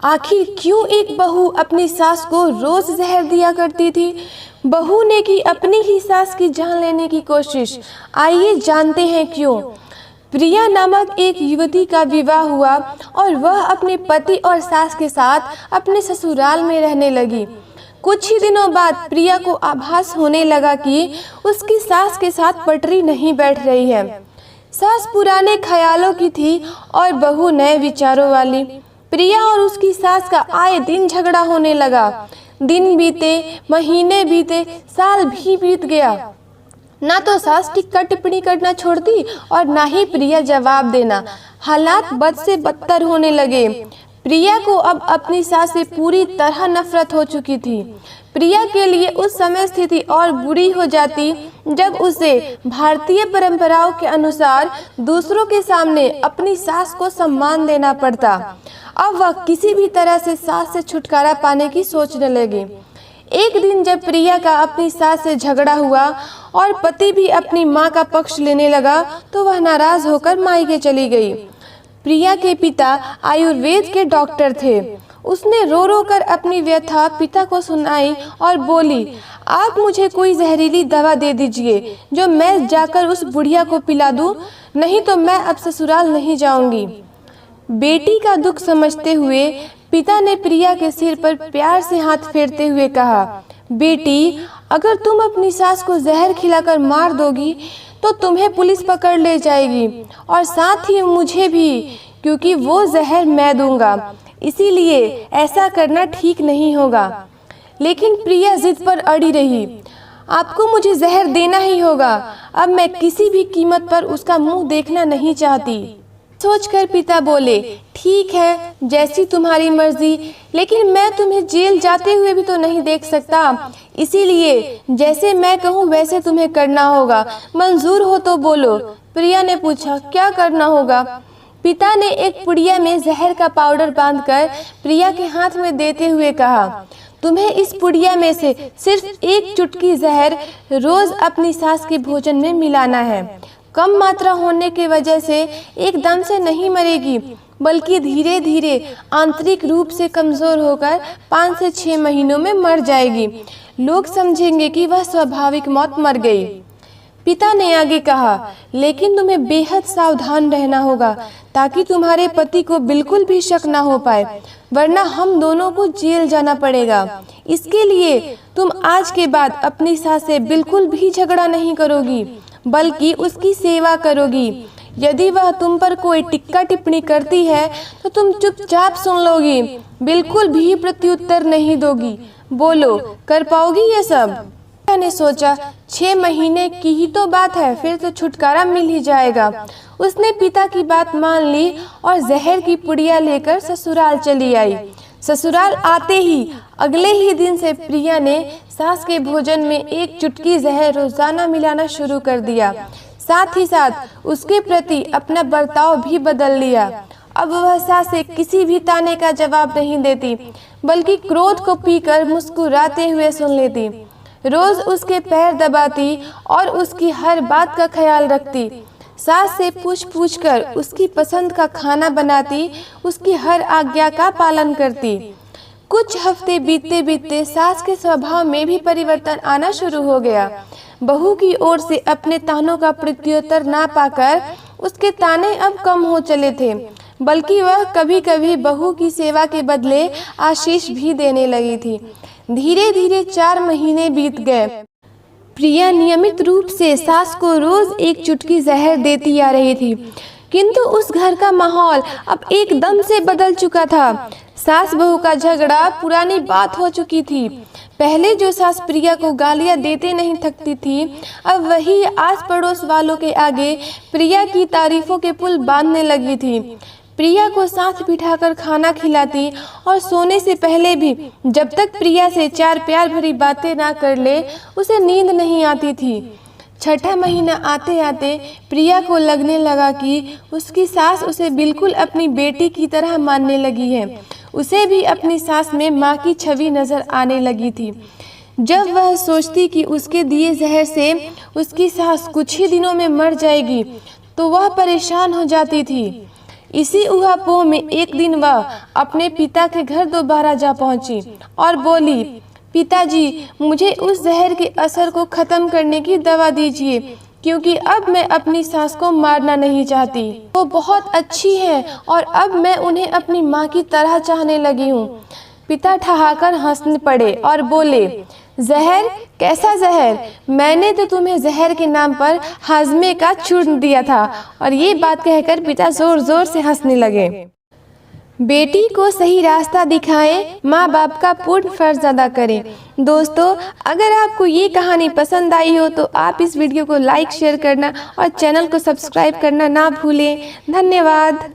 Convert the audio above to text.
आखिर क्यों एक बहू अपनी सास को रोज जहर दिया करती थी? बहू ने की अपनी ही सास की जान लेने की कोशिश। आइए जानते हैं क्यों। प्रिया नामक एक युवती का विवाह हुआ और वह अपने पति और सास के साथ अपने ससुराल में रहने लगी। कुछ ही दिनों बाद प्रिया को आभास होने लगा कि उसकी सास के साथ पटरी नहीं बैठ रही है। सास पुराने ख्यालों की थी और बहू नए विचारों वाली। प्रिया और उसकी सास का आए दिन झगड़ा होने लगा। दिन बीते, महीने बीते, साल भी बीत गया। ना तो सास टिक्का टिप्पणी करना छोड़ती और ना ही प्रिया जवाब देना। हालात बद से बदतर होने लगे। प्रिया को अब अपनी सास से पूरी तरह नफरत हो चुकी थी। प्रिया के लिए उस समय स्थिति और बुरी हो जाती जब उसे भारतीय परंपराओं के अनुसार दूसरों के सामने अपनी सास को सम्मान देना पड़ता। अब वह किसी भी तरह से सास से छुटकारा पाने की सोचने लगी। एक दिन जब प्रिया का अपनी सास से झगड़ा हुआ और पति भी अपनी मां का पक्ष लेने लगा तो वह नाराज होकर मायके चली गई। प्रिया के पिता आयुर्वेद के डॉक्टर थे। उसने रो रो कर अपनी व्यथा पिता को सुनाई और बोली, आप मुझे कोई जहरीली दवा दे दीजिए जो मैं जाकर उस बुढ़िया को पिला दूं, नहीं तो मैं अब ससुराल नहीं जाऊंगी। बेटी का दुख समझते हुए पिता ने प्रिया के सिर पर प्यार से हाथ फेरते हुए कहा, बेटी, अगर तुम अपनी सास को जहर खिलाकर मार दोगी तो तुम्हें पुलिस पकड़ ले जाएगी और साथ ही मुझे भी, क्योंकि वो जहर मैं दूंगा। इसीलिए ऐसा करना ठीक नहीं होगा। लेकिन प्रिया जिद पर अड़ी रही। आपको मुझे जहर देना ही होगा। अब मैं किसी भी कीमत पर उसका मुंह देखना नहीं चाहती। सोचकर पिता बोले, ठीक है, जैसी तुम्हारी मर्जी, लेकिन मैं तुम्हें जेल जाते हुए भी तो नहीं देख सकता। इसीलिए जैसे मैं कहूँ वैसे तुम्हें करना होगा। मंजूर हो तो बोलो। प्रिया ने पूछा, क्या करना होगा? पिता ने एक पुड़िया में जहर का पाउडर बांधकर प्रिया के हाथ में देते हुए कहा, तुम्हें इस पुड़िया में से सिर्फ एक चुटकी जहर रोज अपनी सास के भोजन में मिलाना है। कम मात्रा होने की वजह से एकदम से नहीं मरेगी, बल्कि धीरे धीरे आंतरिक रूप से कमजोर होकर 5 से 6 महीनों में मर जाएगी। लोग समझेंगे कि वह स्वाभाविक मौत मर गई। पिता ने आगे कहा, लेकिन तुम्हें बेहद सावधान रहना होगा ताकि तुम्हारे पति को बिल्कुल भी शक ना हो पाए, वरना हम दोनों को जेल जाना पड़ेगा। इसके लिए तुम आज के बाद अपनी सास से बिल्कुल भी झगड़ा नहीं करोगी, बल्कि उसकी सेवा करोगी। यदि वह तुम पर कोई टिक्का टिप्पणी करती है तो तुम चुपचाप सुन लोगी, बिल्कुल भी प्रत्युत्तर नहीं दोगी। बोलो, कर पाओगी ये सब? ने सोचा, 6 महीने की ही तो बात है, फिर तो छुटकारा मिल ही जाएगा। उसने पिता की बात मान ली और जहर की पुड़िया लेकर ससुराल चली आई। ससुराल आते ही अगले ही दिन से प्रिया ने सास के भोजन में एक चुटकी जहर रोजाना मिलाना शुरू कर दिया। साथ ही साथ उसके प्रति अपना बर्ताव भी बदल लिया। अब वह सास से किसी भी ताने का जवाब नहीं देती, बल्कि क्रोध को पीकर मुस्कुराते हुए सुन लेती। रोज उसके पैर दबाती और उसकी हर बात का ख्याल रखती। सास से पूछ कर उसकी पसंद का खाना बनाती, उसकी हर आज्ञा का पालन करती। कुछ हफ्ते बीतते बीतते सास के स्वभाव में भी परिवर्तन आना शुरू हो गया। बहू की ओर से अपने तानों का प्रत्युत्तर ना पाकर उसके ताने अब कम हो चले थे, बल्कि वह कभी कभी बहू की सेवा के बदले आशीष भी देने लगी थी। धीरे धीरे 4 महीने बीत गए। प्रिया नियमित रूप से सास को रोज एक चुटकी जहर देती आ रही थी, किंतु उस घर का माहौल अब एकदम से बदल चुका था। सास बहू का झगड़ा पुरानी बात हो चुकी थी। पहले जो सास प्रिया को गालियां देते नहीं थकती थी, अब वही आस पड़ोस वालों के आगे प्रिया की तारीफों के पुल बांधने लगी थी। प्रिया को साथ बिठाकर खाना खिलाती और सोने से पहले भी जब तक प्रिया से 4 प्यार भरी बातें ना कर ले, उसे नींद नहीं आती थी। 6ठा महीना आते आते प्रिया को लगने लगा कि उसकी सास उसे बिल्कुल अपनी बेटी की तरह मानने लगी है। उसे भी अपनी सास में माँ की छवि नजर आने लगी थी। जब वह सोचती कि उसके दिए जहर से उसकी सास कुछ ही दिनों में मर जाएगी, तो वह परेशान हो जाती थी। इसी ऊहापोह में एक दिन वह अपने पिता के घर दोबारा जा पहुंची और बोली, पिताजी, मुझे उस जहर के असर को ख़त्म करने की दवा दीजिए, क्योंकि अब मैं अपनी सास को मारना नहीं चाहती। वो बहुत अच्छी है और अब मैं उन्हें अपनी माँ की तरह चाहने लगी हूँ। पिता ठहाकर हंसने पड़े और बोले, जहर? कैसा जहर? मैंने तो तुम्हें जहर के नाम पर हाजमे का चूर्ण दिया था। और ये बात कहकर पिता जोर जोर से हंसने लगे। बेटी को सही रास्ता दिखाएं, माँ बाप का पूर्ण फर्ज अदा करें। दोस्तों, अगर आपको ये कहानी पसंद आई हो तो आप इस वीडियो को लाइक शेयर करना और चैनल को सब्सक्राइब करना ना भूलें। धन्यवाद।